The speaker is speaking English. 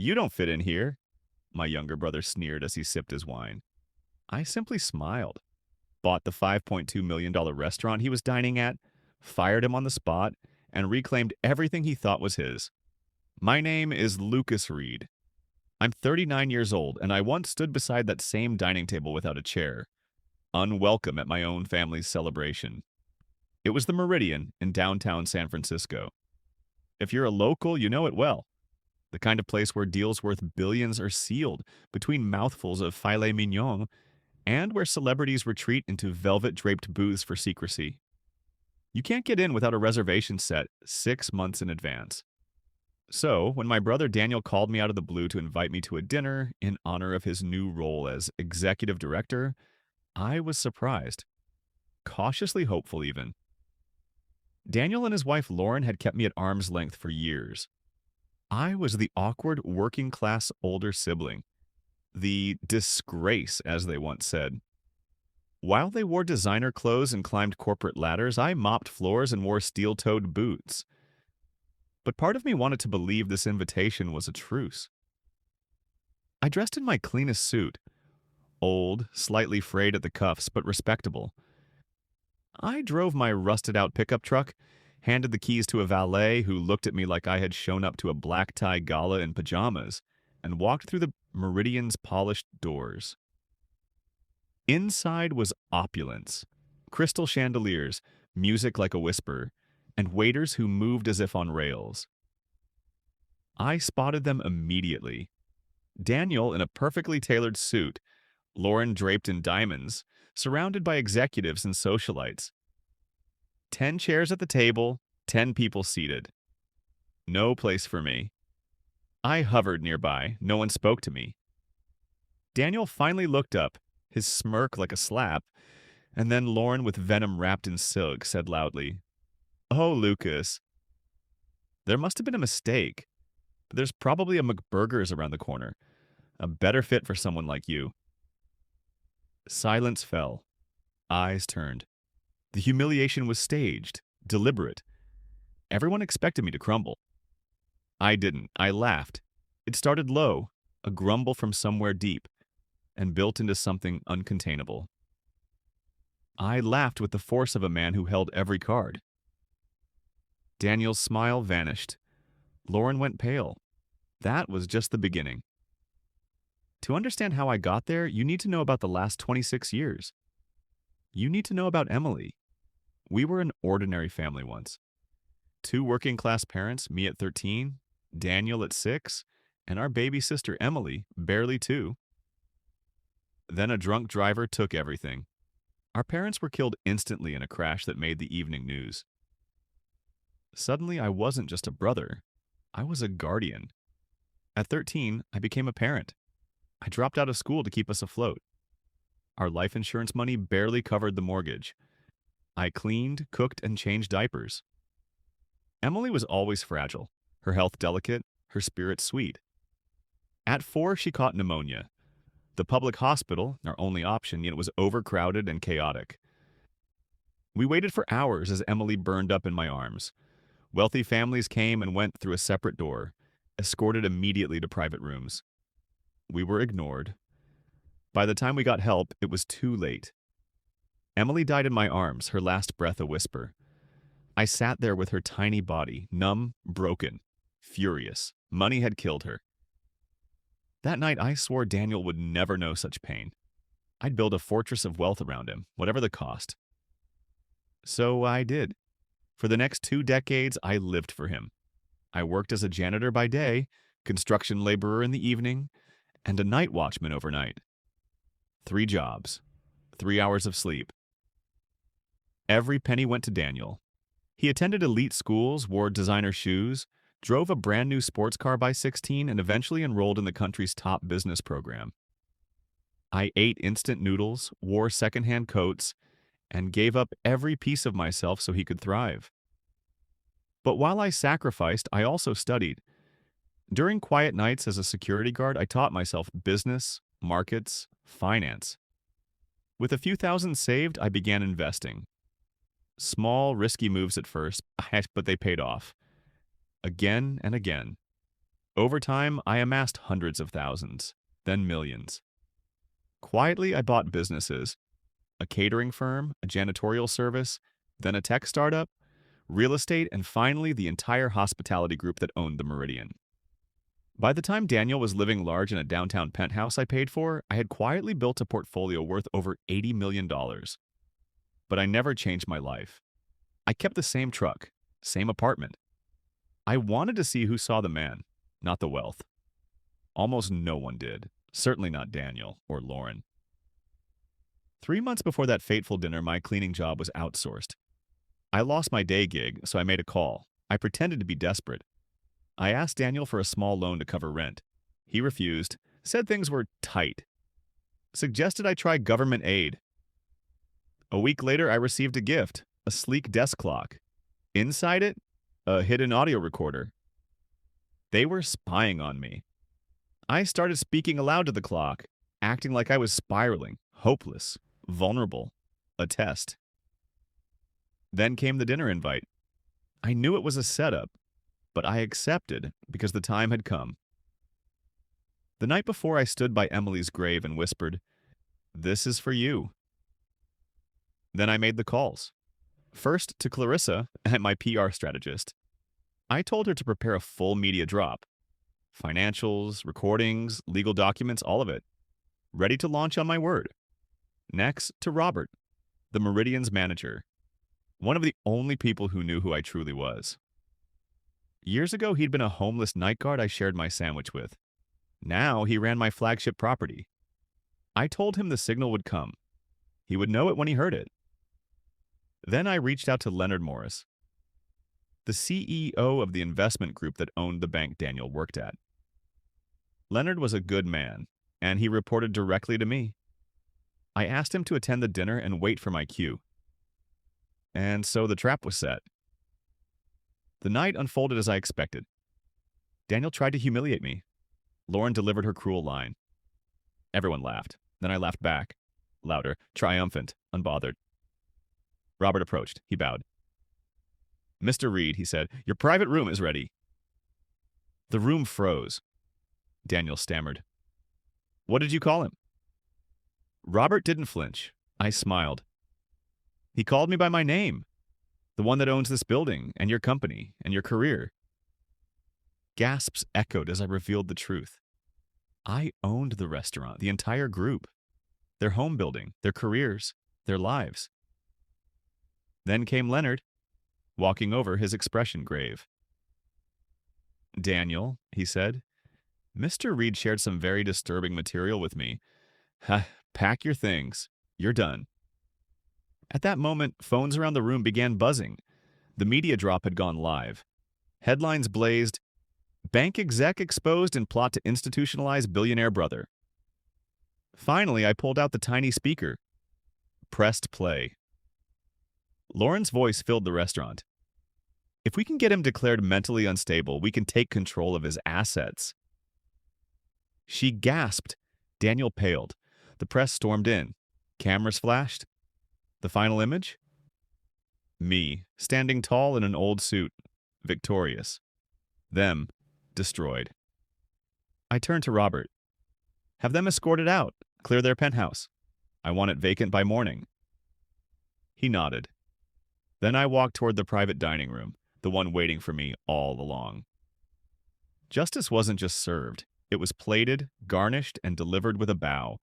You don't fit in here, my younger brother sneered as he sipped his wine. I simply smiled, bought the $5.2 million restaurant he was dining at, fired him on the spot, and reclaimed everything he thought was his. My name is Lucas Reed. I'm 39 years old, and I once stood beside that same dining table without a chair, unwelcome at my own family's celebration. It was the Meridian in downtown San Francisco. If you're a local, you know it well. The kind of place where deals worth billions are sealed between mouthfuls of filet mignon, and where celebrities retreat into velvet-draped booths for secrecy. You can't get in without a reservation set 6 months in advance. So, when my brother Daniel called me out of the blue to invite me to a dinner in honor of his new role as executive director, I was surprised, cautiously hopeful even. Daniel and his wife Lauren had kept me at arm's length for years. I was the awkward working class older sibling, the disgrace, as they once said. While they wore designer clothes and climbed corporate ladders, I mopped floors and wore steel-toed boots. But part of me wanted to believe this invitation was a truce. I dressed in my cleanest suit, old, slightly frayed at the cuffs, but respectable. I drove my rusted-out pickup truck, handed the keys to a valet who looked at me like I had shown up to a black-tie gala in pajamas, and walked through the Meridian's polished doors. Inside was opulence, crystal chandeliers, music like a whisper, and waiters who moved as if on rails. I spotted them immediately. Daniel in a perfectly tailored suit, Lauren draped in diamonds, surrounded by executives and socialites. 10 chairs at the table, 10 people seated. No place for me. I hovered nearby. No one spoke to me. Daniel finally looked up, his smirk like a slap, and then Lauren, with venom wrapped in silk, said loudly, "Oh, Lucas." There must have been a mistake. But there's probably a McBurger's around the corner. A better fit for someone like you. Silence fell. Eyes turned. The humiliation was staged, deliberate. Everyone expected me to crumble. I didn't. I laughed. It started low, a grumble from somewhere deep, and built into something uncontainable. I laughed with the force of a man who held every card. Daniel's smile vanished. Lauren went pale. That was just the beginning. To understand how I got there, you need to know about the last 26 years. You need to know about Emily. We were an ordinary family once. 2 working-class parents, me at 13, Daniel at 6, and our baby sister Emily, barely 2. Then a drunk driver took everything. Our parents were killed instantly in a crash that made the evening news. Suddenly, I wasn't just a brother. I was a guardian. At 13, I became a parent. I dropped out of school to keep us afloat. Our life insurance money barely covered the mortgage. I cleaned, cooked, and changed diapers. Emily was always fragile, her health delicate, her spirit sweet. At 4, she caught pneumonia. The public hospital, our only option, yet was overcrowded and chaotic. We waited for hours as Emily burned up in my arms. Wealthy families came and went through a separate door, escorted immediately to private rooms. We were ignored. By the time we got help, it was too late. Emily died in my arms, her last breath a whisper. I sat there with her tiny body, numb, broken, furious. Money had killed her. That night, I swore Daniel would never know such pain. I'd build a fortress of wealth around him, whatever the cost. So I did. For the next 2 decades, I lived for him. I worked as a janitor by day, construction laborer in the evening, and a night watchman overnight. 3 jobs, 3 hours of sleep. Every penny went to Daniel. He attended elite schools, wore designer shoes, drove a brand new sports car by 16, and eventually enrolled in the country's top business program. I ate instant noodles, wore secondhand coats, and gave up every piece of myself so he could thrive. But while I sacrificed, I also studied. During quiet nights as a security guard, I taught myself business, markets, finance. With a few thousand saved, I began investing. Small, risky moves at first, but they paid off. Again and again. Over time, I amassed hundreds of thousands, then millions. Quietly, I bought businesses, a catering firm, a janitorial service, then a tech startup, real estate, and finally the entire hospitality group that owned the Meridian. By the time Daniel was living large in a downtown penthouse I paid for, I had quietly built a portfolio worth over $80 million. But I never changed my life. I kept the same truck, same apartment. I wanted to see who saw the man, not the wealth. Almost no one did, certainly not Daniel or Lauren. 3 months before that fateful dinner, my cleaning job was outsourced. I lost my day gig, so I made a call. I pretended to be desperate. I asked Daniel for a small loan to cover rent. He refused, said things were tight, suggested I try government aid. A week later, I received a gift, a sleek desk clock. Inside it, a hidden audio recorder. They were spying on me. I started speaking aloud to the clock, acting like I was spiraling, hopeless, vulnerable, a test. Then came the dinner invite. I knew it was a setup, but I accepted because the time had come. The night before, I stood by Emily's grave and whispered, "This is for you." Then I made the calls. First to Clarissa, my PR strategist. I told her to prepare a full media drop. Financials, recordings, legal documents, all of it. Ready to launch on my word. Next to Robert, the Meridian's manager. One of the only people who knew who I truly was. Years ago, he'd been a homeless night guard I shared my sandwich with. Now he ran my flagship property. I told him the signal would come. He would know it when he heard it. Then I reached out to Leonard Morris, the CEO of the investment group that owned the bank Daniel worked at. Leonard was a good man, and he reported directly to me. I asked him to attend the dinner and wait for my cue. And so the trap was set. The night unfolded as I expected. Daniel tried to humiliate me. Lauren delivered her cruel line. Everyone laughed. Then I laughed back, louder, triumphant, unbothered. Robert approached. He bowed. "Mr. Reed," he said, "your private room is ready." The room froze. Daniel stammered. "What did you call him?" Robert didn't flinch. I smiled. "He called me by my name. The one that owns this building, and your company, and your career." Gasps echoed as I revealed the truth. I owned the restaurant, the entire group. Their home building, their careers, their lives. Then came Leonard, walking over, his expression grave. "Daniel," he said, "Mr. Reed shared some very disturbing material with me. Pack your things. You're done." At that moment, phones around the room began buzzing. The media drop had gone live. Headlines blazed, "Bank exec exposed in plot to institutionalize billionaire brother." Finally, I pulled out the tiny speaker. Pressed play. Lauren's voice filled the restaurant. "If we can get him declared mentally unstable, we can take control of his assets." She gasped. Daniel paled. The press stormed in. Cameras flashed. The final image? Me, standing tall in an old suit, victorious. Them, destroyed. I turned to Robert. "Have them escorted out. Clear their penthouse. I want it vacant by morning." He nodded. Then I walked toward the private dining room, the one waiting for me all along. Justice wasn't just served. It was plated, garnished, and delivered with a bow.